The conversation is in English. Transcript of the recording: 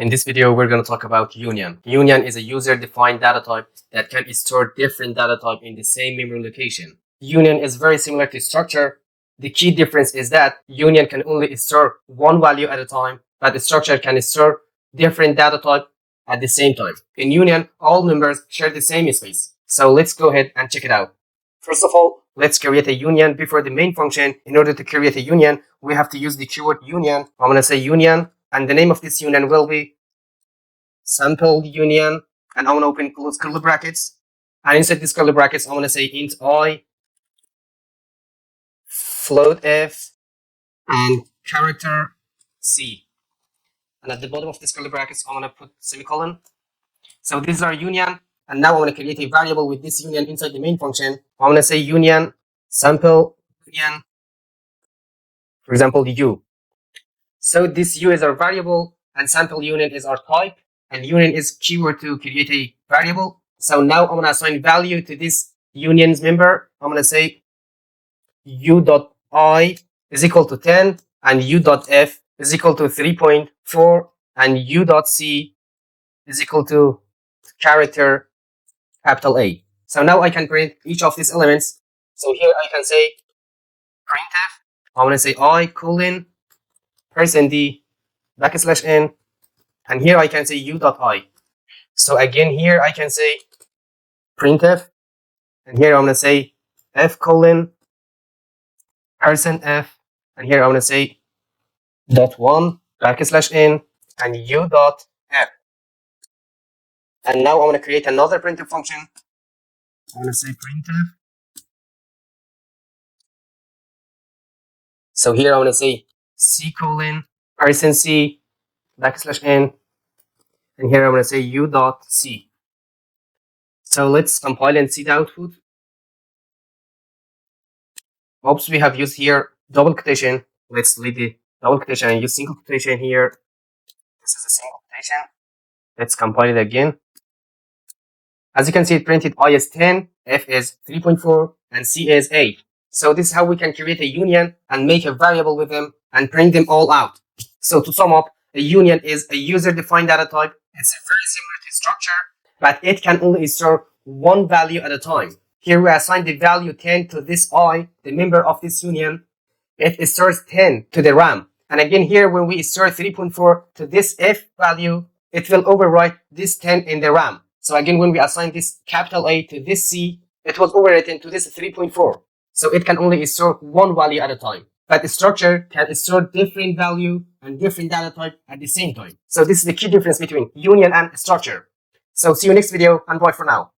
In this video, we're going to talk about union. Union is a user-defined data type that can store different data type in the same memory location. Union is very similar to structure. The key difference is that union can only store one value at a time, but the structure can store different data type at the same time. In union, all members share the same space. So let's go ahead and check it out. First of all, let's create a union before the main function. In order to create a union, we have to use the keyword union. I'm going to say union, and the name of this union will be sample union, and I'm going to open close curly brackets. And inside these curly brackets, I'm going to say int I, float f, and character c. And at the bottom of this curly brackets, I'm going to put semicolon. So this is our union. And now I'm going to create a variable with this union inside the main function. I'm going to say union sample union, for example, u. So this u is our variable, and sample union is our type, and union is keyword to create a variable. So now I'm going to assign value to this union's member. I'm going to say u.I is equal to 10, and u.f is equal to 3.4, and u.c is equal to character capital A. So now I can print each of these elements. So here I can say printf. I'm going to say I colon %d \n, and here I can say u.I. So again here I can say printf, and here I'm going to say f colon %f, and here I'm going to say .1 \n and u.f. And now I'm going to create another printf function. I'm going to say printf. So here I'm going to say c colon %c \n, and here I'm going to say u.c. So let's compile and see the output. Oops, we have used here double quotation. Let's delete the double quotation and use single quotation here. This is a single quotation. Let's compile it again. As you can see, it printed I is 10, F is 3.4, and C is 8. So this is how we can create a union and make a variable with them and print them all out. So to sum up, a union is a user-defined data type. It's very similar to structure, but it can only store one value at a time. Here we assign the value 10 to this I, the member of this union. It stores 10 to the RAM. And again here, when we store 3.4 to this F value, it will overwrite this 10 in the RAM. So again, when we assign this capital A to this C, it was overwritten to this 3.4. So it can only store one value at a time. But the structure can store different value and different data type at the same time. So this is the key difference between union and structure. So see you next video, and bye for now.